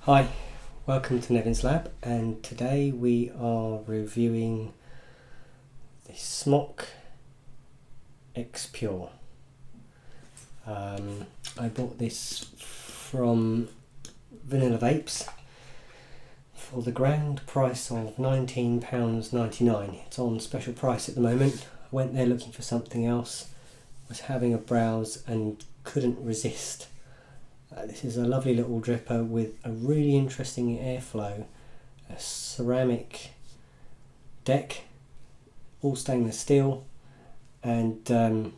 Hi, welcome to Nevyns Lab, and today we are reviewing the Smok XPure. I bought this from Vanilla Vapes for the grand price of £19.99. It's on special price at the moment. I went there looking for something else, was having a browse and couldn't resist. This is a lovely little dripper with a really interesting airflow, a ceramic deck, all stainless steel, and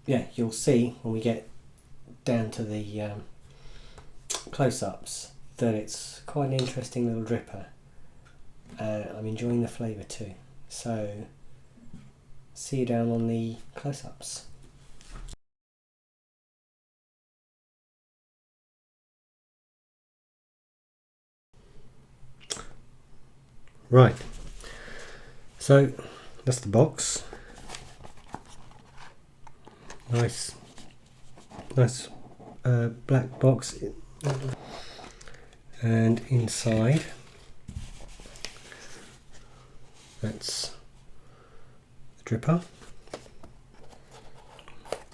yeah, you'll see when we get down to the close-ups that it's quite an interesting little dripper. I'm enjoying the flavour too, so see you down on the close-ups. Right, so that's the box. Nice black box, and inside that's the dripper.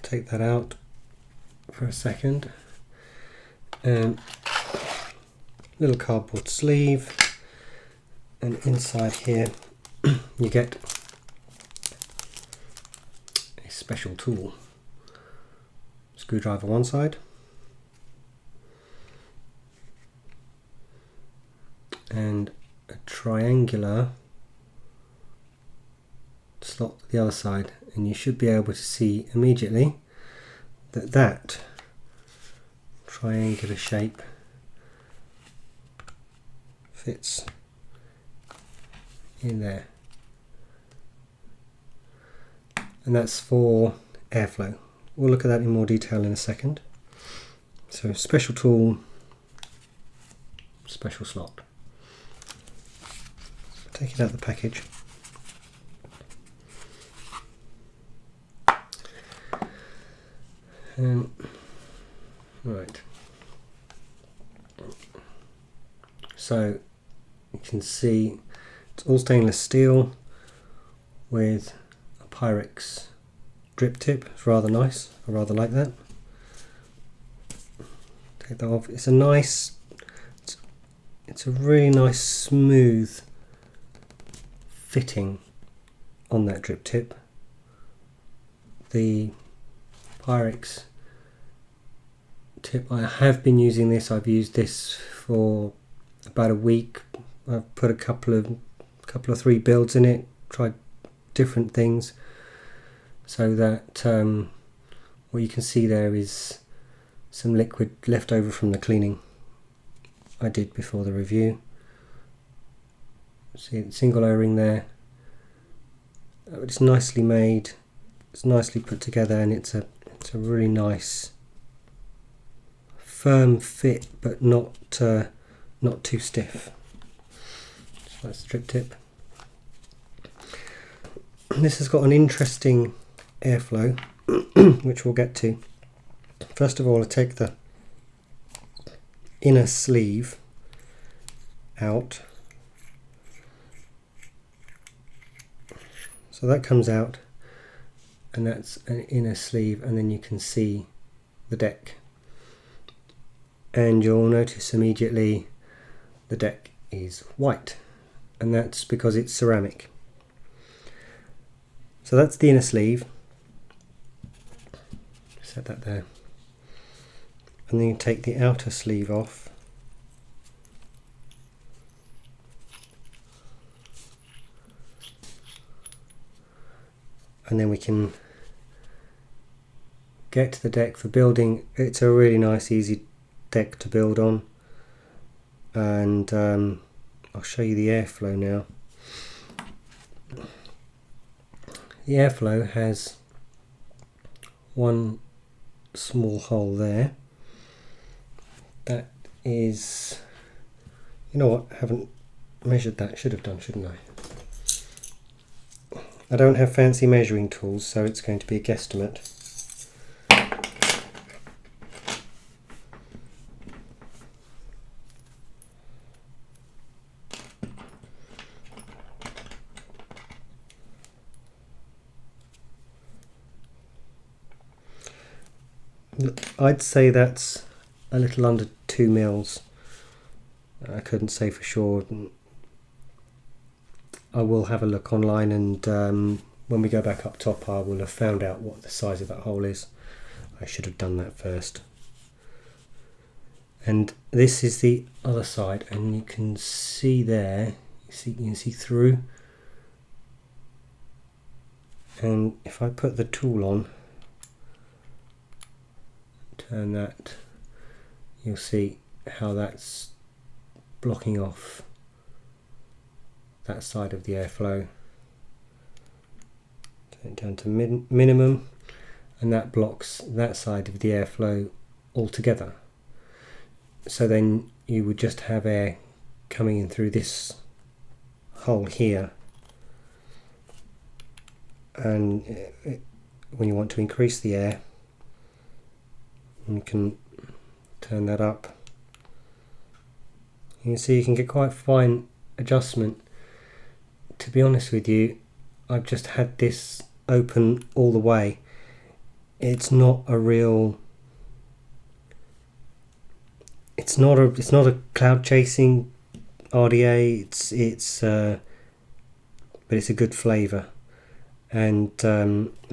Take that out for a second, and little cardboard sleeve. And inside here you get a special tool. Screwdriver one side and a triangular slot the other side, and you should be able to see immediately that that triangular shape fits in there, and that's for airflow. We'll look at that in more detail in a second. So special tool, special slot. Take it out of the package. Right, so you can see it's all stainless steel with a Pyrex drip tip. It's rather nice. I rather like that. Take that off. It's a nice, it's a really nice smooth fitting on that drip tip. The Pyrex tip, I have been using this. I've used this for about a week. I've put a couple of 3 builds in it, tried different things, so that what you can see there is some liquid left over from the cleaning I did before the review. See, single O-ring there. It's nicely made, it's nicely put together, and it's a really nice firm fit, but not too stiff. So that's the drip tip. This has got an interesting airflow which we'll get to. First of all, I take the inner sleeve out. So that comes out, and that's an inner sleeve, and then you can see the deck, and you'll notice immediately the deck is white, and that's because it's ceramic. So that's the inner sleeve. Set that there. And then you take the outer sleeve off. And then we can get to the deck for building. It's a really nice, easy deck to build on. And I'll show you the airflow now. The airflow has one small hole there. That is, you know what, I haven't measured that. Should have done, shouldn't I? I don't have fancy measuring tools, so it's going to be a guesstimate. I'd say that's a little under 2 mils. I couldn't say for sure. I will have a look online, and when we go back up top I will have found out what the size of that hole is. I should have done that first. And this is the other side, and you can see there, you can see through. And if I put the tool on, turn that, you'll see how that's blocking off that side of the airflow. Turn it down to minimum, and that blocks that side of the airflow altogether. So then you would just have air coming in through this hole here, and when you want to increase the air, you can turn that up. You can see you can get quite fine adjustment. To be honest with you, I've just had this open all the way. It's not a real, it's not a cloud chasing RDA. But it's a good flavour. And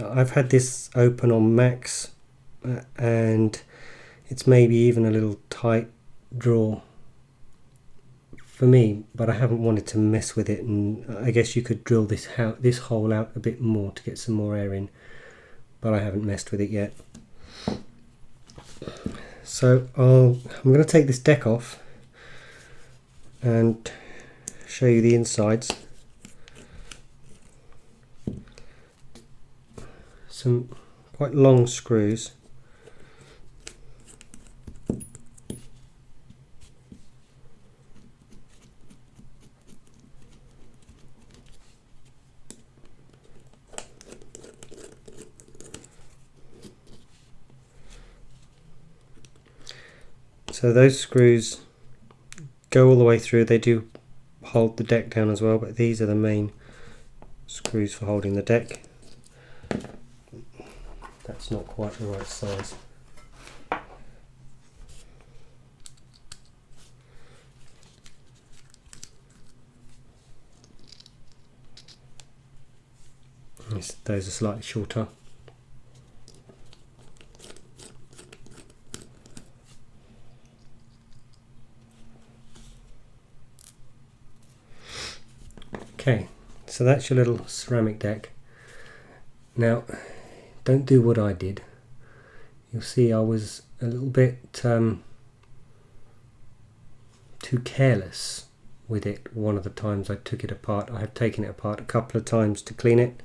I've had this open on max, and it's maybe even a little tight draw for me, but I haven't wanted to mess with it, and I guess you could drill this hole out a bit more to get some more air in, but I haven't messed with it yet. So I'm going to take this deck off and show you the insides. Some quite long screws. So those screws go all the way through. They do hold the deck down as well, but these are the main screws for holding the deck. That's not quite the right size. Those are slightly shorter. Okay, so that's your little ceramic deck. Now, don't do what I did. You'll see I was a little bit too careless with it. One of the times I took it apart, I have taken it apart a couple of times to clean it,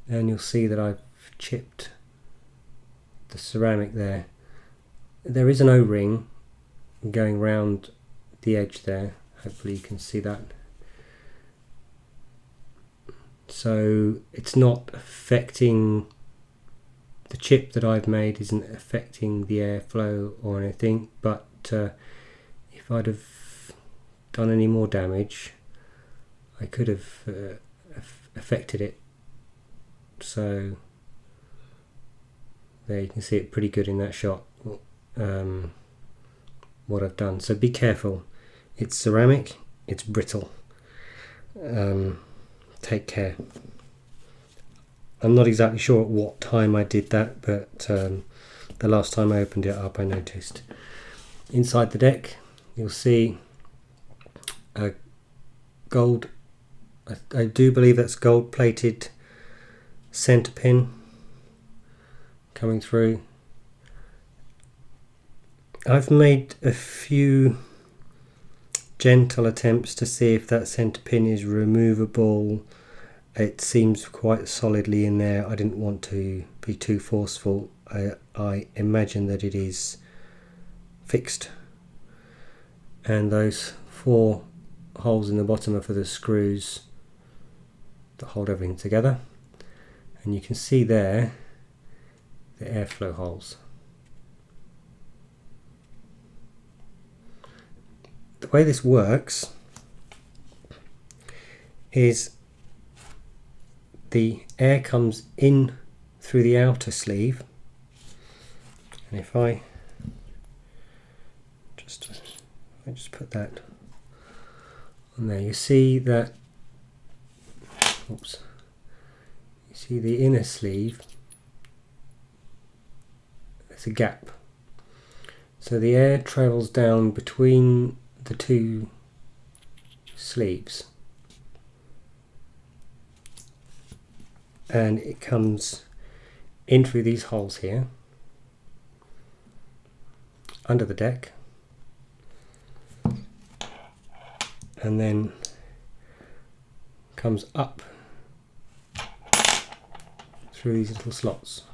and you'll see that I've chipped the ceramic there. There is an O-ring going round the edge there. Hopefully you can see that. So it's not affecting, the chip that I've made isn't affecting the airflow or anything, but if I'd have done any more damage, I could have affected it. So there you can see it pretty good in that shot, what I've done. So be careful, it's ceramic, it's brittle. Take care. I'm not exactly sure at what time I did that, but the last time I opened it up I noticed. Inside the deck you'll see a gold, I do believe that's gold plated center pin coming through. I've made a few gentle attempts to see if that center pin is removable. It seems quite solidly in there. I didn't want to be too forceful. I imagine that it is fixed, and those 4 holes in the bottom are for the screws that hold everything together, and you can see there the airflow holes. The way this works is the air comes in through the outer sleeve And if I just put that on there, you see that, oops, you see the inner sleeve, there's a gap. So the air travels down between the two sleeves and it comes in through these holes here under the deck, and then comes up through these little slots.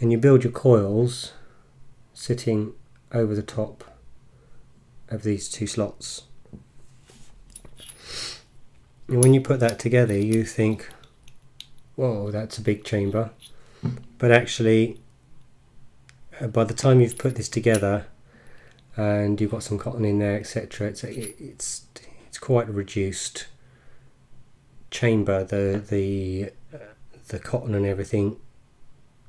And you build your coils sitting over the top of these two slots. And when you put that together, you think, whoa, that's a big chamber. But actually, by the time you've put this together and you've got some cotton in there, etc., it's quite a reduced chamber. The cotton and everything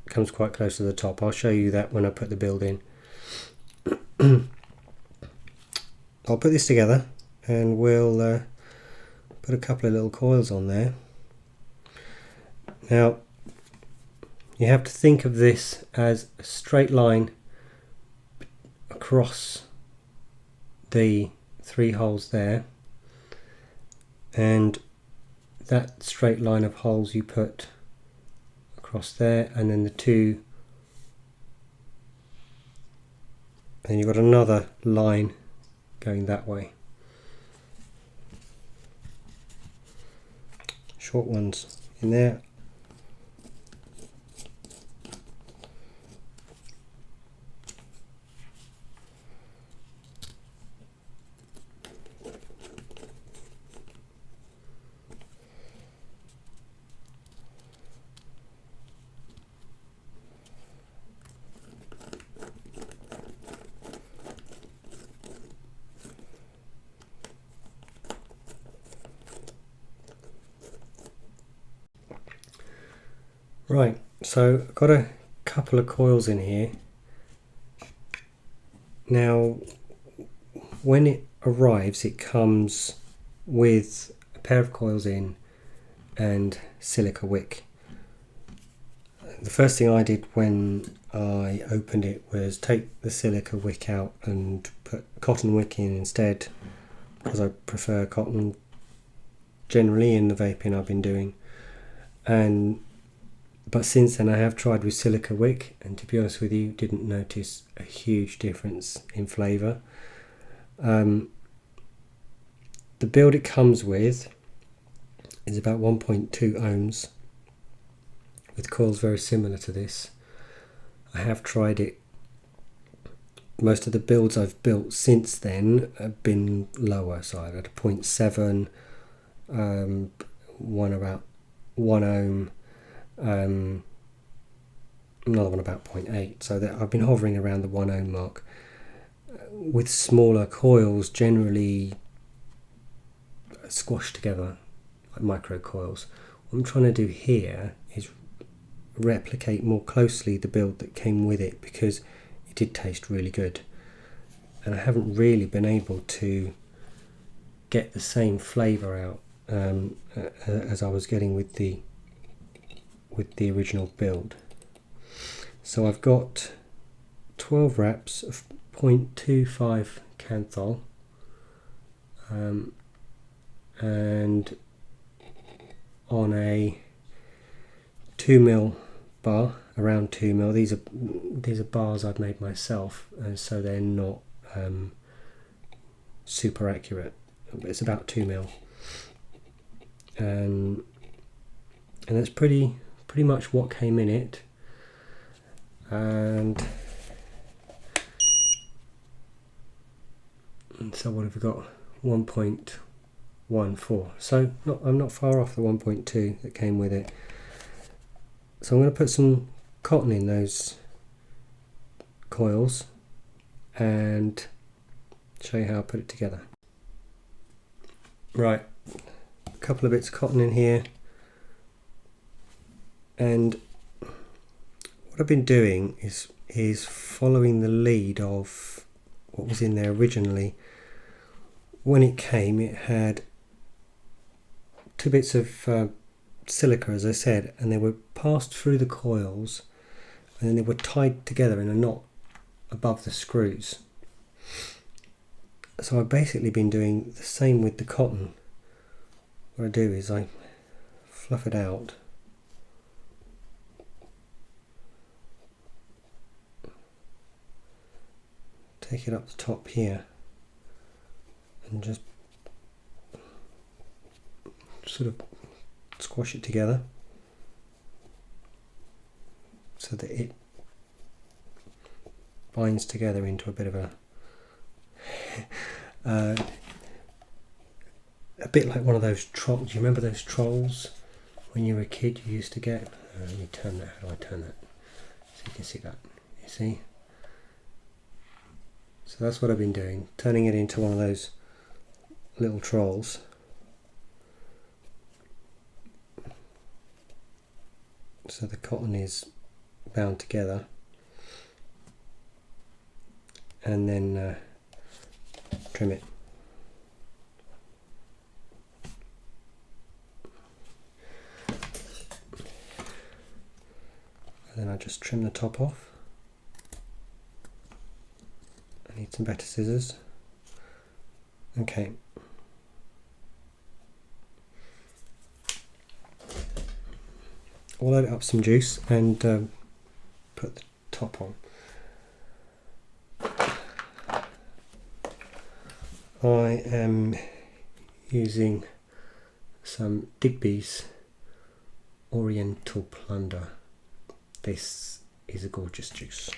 comes quite close to the top. I'll show you that when I put the build in. I'll put this together and we'll put a couple of little coils on there. Now you have to think of this as a straight line across the three holes there, and that straight line of holes you put across there, and then the two, and you've got another line going that way. Short ones in there. Right, so I've got a couple of coils in here. Now, when it arrives, it comes with a pair of coils in and silica wick. The first thing I did when I opened it was take the silica wick out and put cotton wick in instead, because I prefer cotton generally in the vaping I've been doing. But since then I have tried with silica wick, and to be honest with you, didn't notice a huge difference in flavour. The build it comes with is about 1.2 ohms with coils very similar to this. I have tried it. Most of the builds I've built since then have been lower, so I've had a 0.7, one about 1 ohm, another one about 0.8, so that I've been hovering around the 1 ohm mark. With smaller coils, generally squashed together like micro coils. What I'm trying to do here is replicate more closely the build that came with it, because it did taste really good, and I haven't really been able to get the same flavour out as I was getting with the original build. So I've got 12 wraps of 0.25 Canthol, and on a 2mm bar, around 2mm. These are bars I've made myself, and so they're not super accurate, but it's about 2mm, and that's pretty much what came in it. And so what have we got? 1.14. So I'm not far off the 1.2 that came with it. So I'm going to put some cotton in those coils and show you how I put it together. Right, a couple of bits of cotton in here, And what I've been doing is following the lead of what was in there originally. When it came, it had 2 bits of silica, as I said, and they were passed through the coils, and then they were tied together in a knot above the screws. So I've basically been doing the same with the cotton. What I do is I fluff it out, take it up the top here, and just sort of squash it together so that it binds together into a bit of a bit like one of those trolls. Do you remember those trolls when you were a kid you used to get? Let me turn that. How do I turn that so you can see that? You see? So that's what I've been doing, turning it into one of those little trolls. So the cotton is bound together, and then trim it. And then I just trim the top off. I need some better scissors. Okay. I'll load up some juice and put the top on. I am using some Digby's Oriental Plunder. This is a gorgeous juice.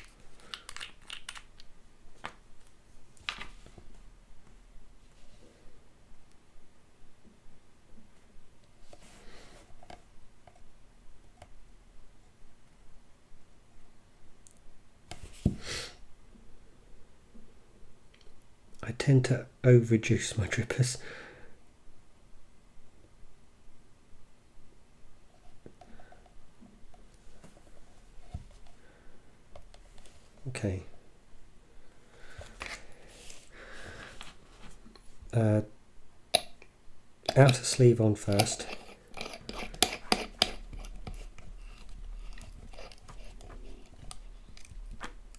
I tend to overjuice my drippers. Okay. Outer sleeve on first.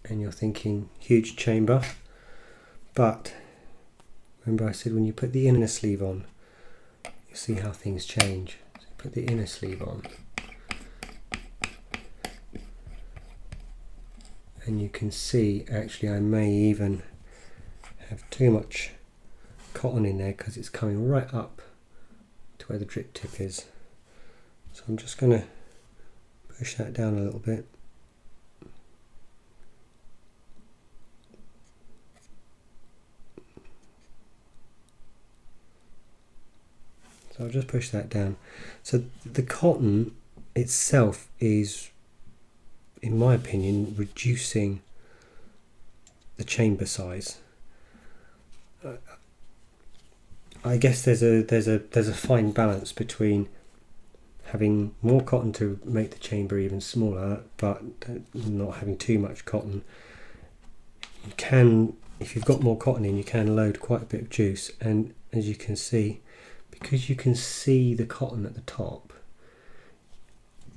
And you're thinking huge chamber, but remember I said when you put the inner sleeve on, you see how things change. So put the inner sleeve on, and you can see actually I may even have too much cotton in there because it's coming right up to where the drip tip is. So I'm just going to push that down a little bit. So I'll just push that down. So the cotton itself is, in my opinion, reducing the chamber size. I guess there's a fine balance between having more cotton to make the chamber even smaller, but not having too much cotton. You can, if you've got more cotton in, you can load quite a bit of juice, and as you can see, because you can see the cotton at the top,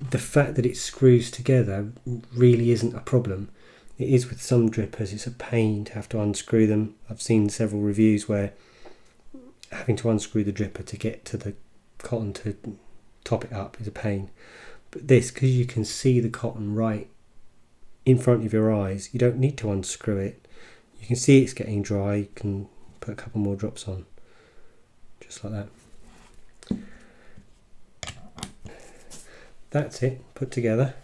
the fact that it screws together really isn't a problem. It is with some drippers, it's a pain to have to unscrew them. I've seen several reviews where having to unscrew the dripper to get to the cotton to top it up is a pain. But this, because you can see the cotton right in front of your eyes, you don't need to unscrew it. You can see it's getting dry, you can put a couple more drops on, just like that. That's it, put together.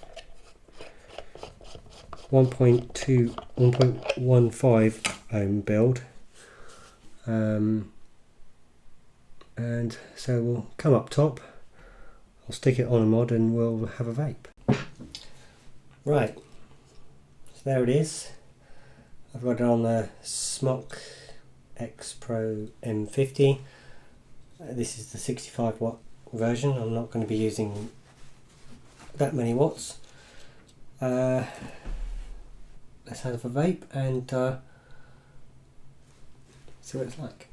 1.15 ohm build. And so we'll come up top, I'll stick it on a mod and we'll have a vape. Right, so there it is. I've got it on the Smok XPure M50. This is the 65 watt version. I'm not going to be using that many watts. Let's have a vape and see what it's like.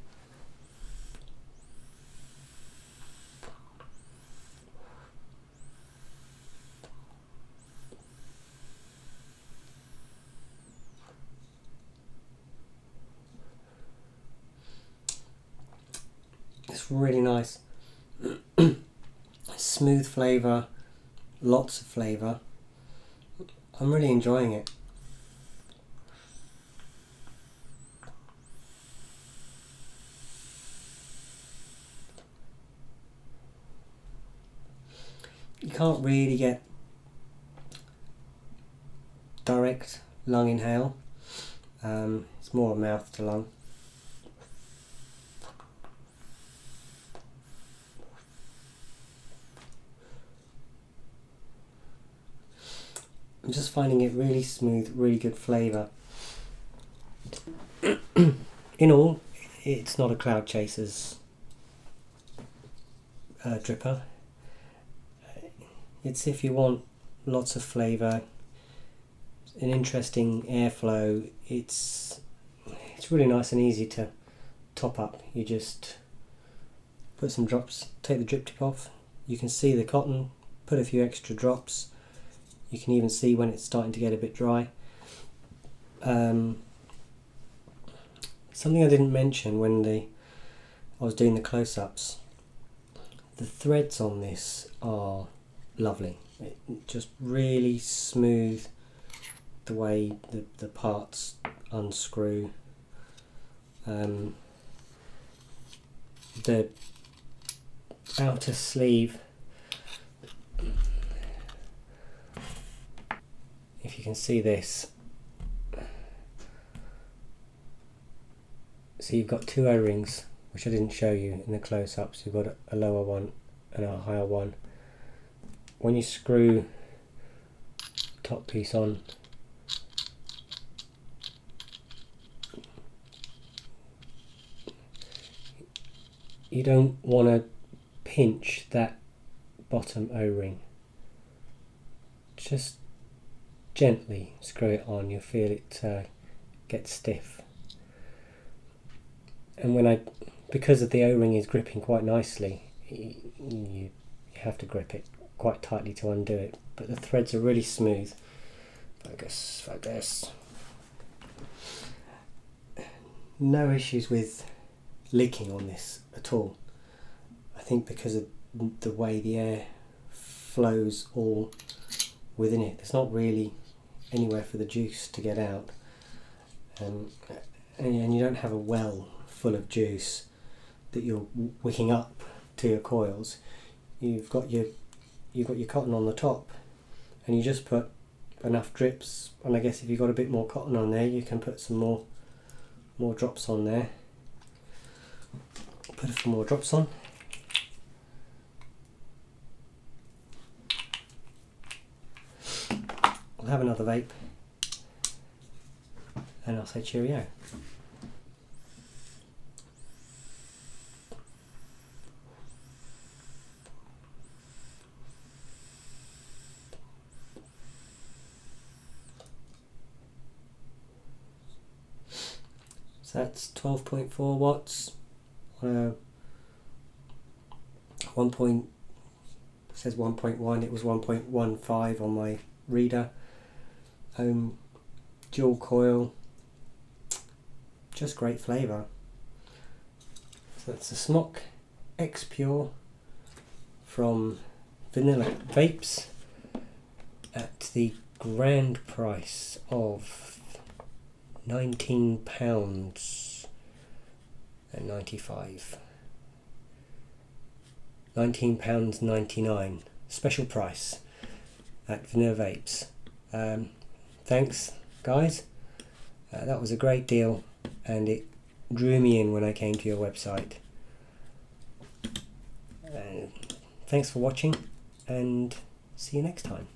It's really nice. Smooth flavour, lots of flavour. I'm really enjoying it. You can't really get direct lung inhale. It's more mouth to lung. I'm just finding it really smooth, really good flavour. In all, it's not a Cloud Chaser's dripper. It's if you want lots of flavour, an interesting airflow. It's really nice and easy to top up. You just put some drops, take the drip tip off. You can see the cotton, put a few extra drops. You can even see when it's starting to get a bit dry. Something I didn't mention when I was doing the close-ups, the threads on this are lovely. It just really smooth the way the parts unscrew. The outer sleeve, if you can see this, so you've got two O-rings, which I didn't show you in the close-ups. You've got a lower one and a higher one. When you screw top piece on, you don't want to pinch that bottom O-ring. Just gently screw it on. You'll feel it get stiff. And because of the O-ring is gripping quite nicely, you have to grip it quite tightly to undo it. But the threads are really smooth. Focus. No issues with leaking on this at all. I think because of the way the air flows all within it, there's not really anywhere for the juice to get out, and you don't have a well full of juice that you're wicking up to your coils. You've got your cotton on the top, and you just put enough drips. And I guess if you've got a bit more cotton on there, you can put some more drops on there. Put a few more drops on. I'll have another vape, and I'll say cheerio. So that's 12.4 watts on a says 1.1, it was 1.15 on my reader. Dual coil, just great flavour. So that's a Smok XPure from Vanilla Vapes at the grand price of £19.95. £19.99 special price at Vanilla Vapes. Thanks guys, that was a great deal, and it drew me in when I came to your website. Thanks for watching, and see you next time.